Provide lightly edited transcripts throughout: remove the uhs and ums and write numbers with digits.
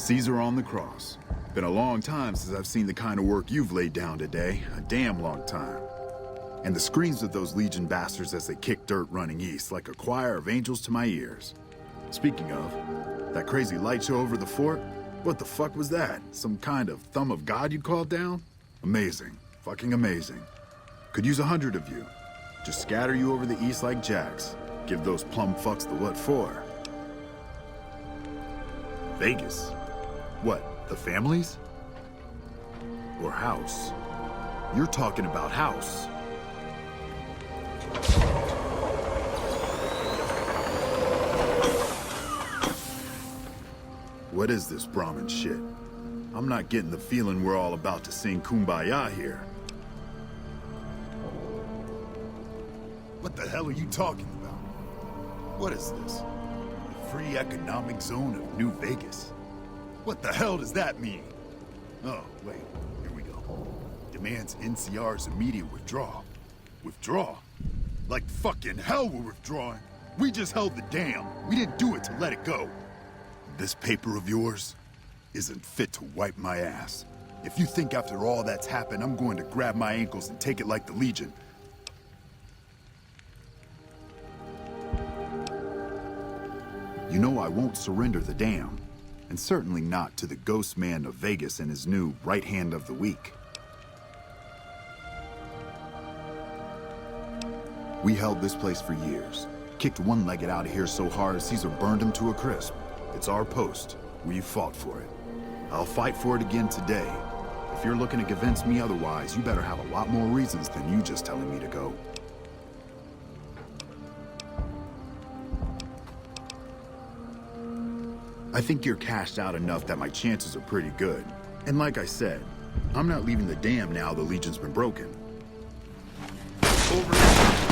Caesar on the cross. Been a long time since I've seen the kind of work you've laid down today. A damn long time. And the screams of those Legion bastards as they kick dirt running east like a choir of angels to my ears. Speaking of, that crazy light show over the fort? What the fuck was that? Some kind of thumb of God you'd called down? Amazing. Fucking amazing. Could use 100 of you. Just scatter you over the east like jacks. Give those plum fucks the what for. Vegas? What, the families? Or House? You're talking about House. What is this Brahmin shit? I'm not getting the feeling we're all about to sing Kumbaya here. What the hell are you talking about? What is this? The free economic zone of New Vegas? What the hell does that mean? Oh, wait, here we go. Demands NCR's immediate withdrawal. Withdraw? Like fucking hell we're withdrawing. We just held the dam. We didn't do it to let it go. This paper of yours isn't fit to wipe my ass. If you think after all that's happened, I'm going to grab my ankles and take it like the Legion. You know I won't surrender the dam. And certainly not to the ghost man of Vegas and his new right hand of the week. We held this place for years. Kicked one-legged out of here so hard Caesar burned him to a crisp. It's our post. We fought for it. I'll fight for it again today. If you're looking to convince me otherwise, you better have a lot more reasons than you just telling me to go. I think you're cashed out enough that my chances are pretty good. And like I said, I'm not leaving the dam now the Legion's been broken. Over.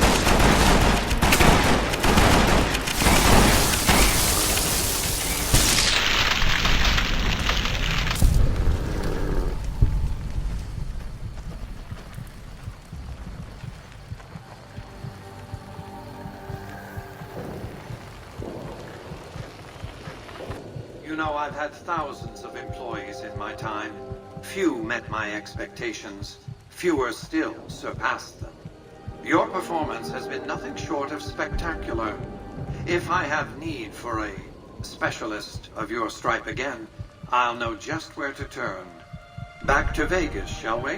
You know, I've had thousands of employees in my time. Few met my expectations. Fewer still surpassed them. Your performance has been nothing short of spectacular. If I have need for a specialist of your stripe again, I'll know just where to turn. Back to Vegas, shall we?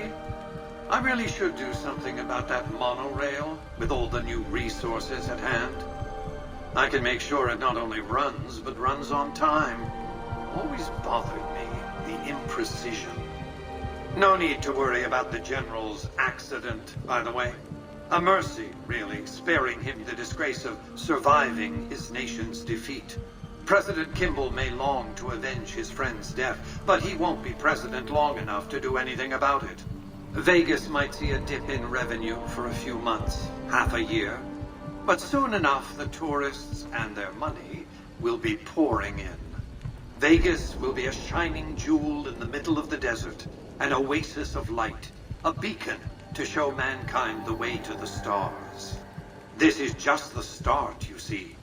I really should do something about that monorail with all the new resources at hand. I can make sure it not only runs, but runs on time. Always bothered me, the imprecision. No need to worry about the General's accident, by the way. A mercy, really, sparing him the disgrace of surviving his nation's defeat. President Kimball may long to avenge his friend's death, but he won't be president long enough to do anything about it. Vegas might see a dip in revenue for a few months, half a year. But soon enough, the tourists and their money will be pouring in. Vegas will be a shining jewel in the middle of the desert, an oasis of light, a beacon to show mankind the way to the stars. This is just the start, you see.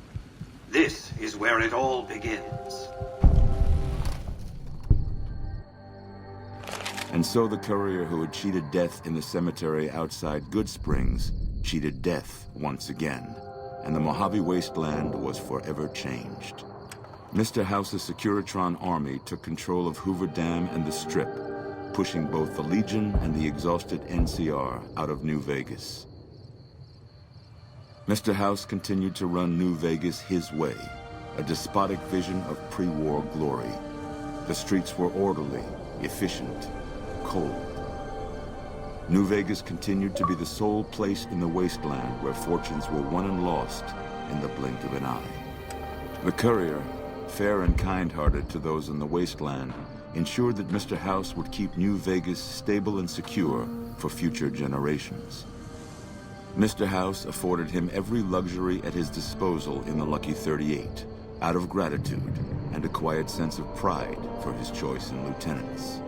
This is where it all begins. And so the courier who had cheated death in the cemetery outside Goodsprings cheated death once again, and the Mojave Wasteland was forever changed. Mr. House's Securitron army took control of Hoover Dam and the Strip, pushing both the Legion and the exhausted NCR out of New Vegas. Mr. House continued to run New Vegas his way, a despotic vision of pre-war glory. The streets were orderly, efficient, cold. New Vegas continued to be the sole place in the wasteland where fortunes were won and lost in the blink of an eye. The courier, fair and kind-hearted to those in the wasteland, ensured that Mr. House would keep New Vegas stable and secure for future generations. Mr. House afforded him every luxury at his disposal in the Lucky 38, out of gratitude and a quiet sense of pride for his choice in lieutenants.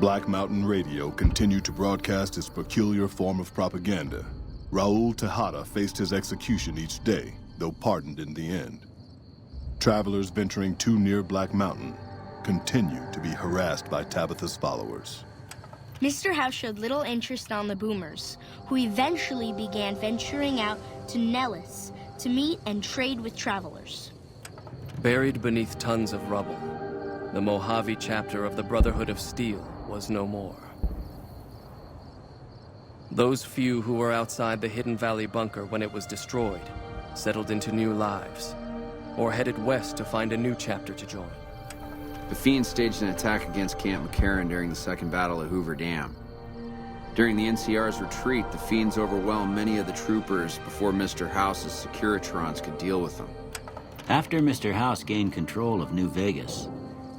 Black Mountain Radio continued to broadcast its peculiar form of propaganda. Raul Tejada faced his execution each day, though pardoned in the end. Travelers venturing too near Black Mountain continued to be harassed by Tabitha's followers. Mr. House showed little interest on the Boomers, who eventually began venturing out to Nellis to meet and trade with travelers. Buried beneath tons of rubble, the Mojave chapter of the Brotherhood of Steel was no more. Those few who were outside the Hidden Valley bunker when it was destroyed settled into new lives, or headed west to find a new chapter to join. The Fiends staged an attack against Camp McCarran during the Second Battle of Hoover Dam. During the NCR's retreat, the Fiends overwhelmed many of the troopers before Mr. House's Securitrons could deal with them. After Mr. House gained control of New Vegas,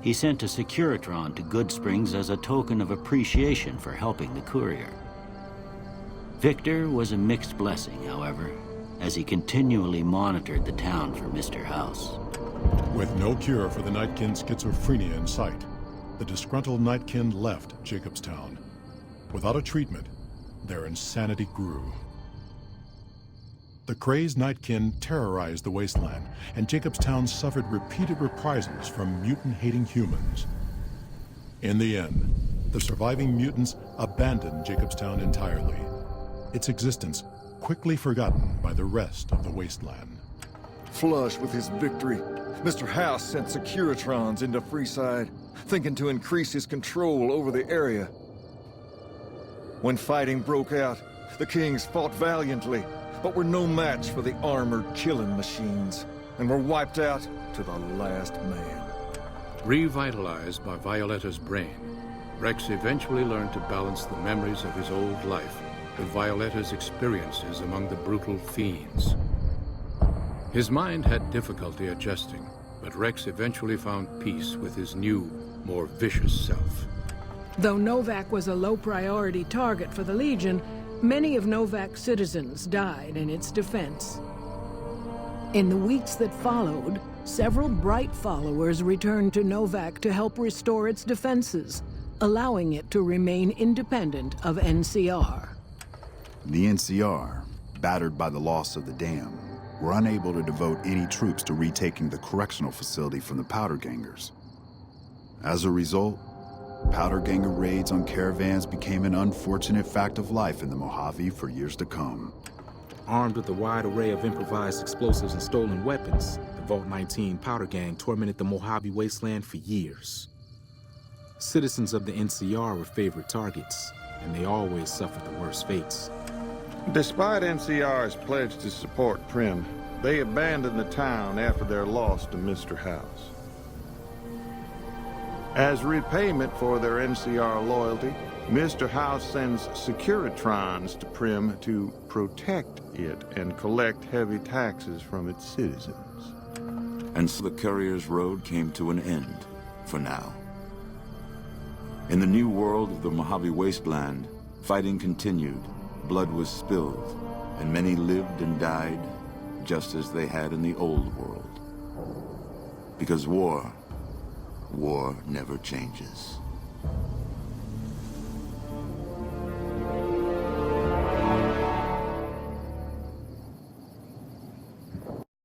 he sent a Securitron to Goodsprings as a token of appreciation for helping the courier. Victor was a mixed blessing, however, as he continually monitored the town for Mr. House. With no cure for the Nightkin schizophrenia in sight, the disgruntled Nightkin left Jacobstown. Without a treatment, their insanity grew. The crazed Nightkin terrorized the wasteland, and Jacobstown suffered repeated reprisals from mutant-hating humans. In the end, the surviving mutants abandoned Jacobstown entirely, its existence quickly forgotten by the rest of the wasteland. Flush with his victory, Mr. House sent Securitrons into Freeside, thinking to increase his control over the area. When fighting broke out, the Kings fought valiantly, but were no match for the armored killing machines, and were wiped out to the last man. Revitalized by Violetta's brain, Rex eventually learned to balance the memories of his old life with Violetta's experiences among the brutal Fiends. His mind had difficulty adjusting, but Rex eventually found peace with his new, more vicious self. Though Novac was a low-priority target for the Legion, many of Novac's citizens died in its defense. In the weeks that followed, several Bright followers returned to Novac to help restore its defenses, allowing it to remain independent of NCR. The NCR, battered by the loss of the dam, were unable to devote any troops to retaking the correctional facility from the Powder Gangers. As a result, Powder Ganger raids on caravans became an unfortunate fact of life in the Mojave for years to come. Armed with a wide array of improvised explosives and stolen weapons, the Vault 19 Powder Gang tormented the Mojave wasteland for years. Citizens of the NCR were favorite targets, and they always suffered the worst fates. Despite NCR's pledge to support Prim, they abandoned the town after their loss to Mr. House. As repayment for their NCR loyalty, Mr. House sends Securitrons to Prim to protect it and collect heavy taxes from its citizens. And so the Courier's road came to an end, for now. In the new world of the Mojave Wasteland, fighting continued, blood was spilled, and many lived and died just as they had in the old world. Because war never changes.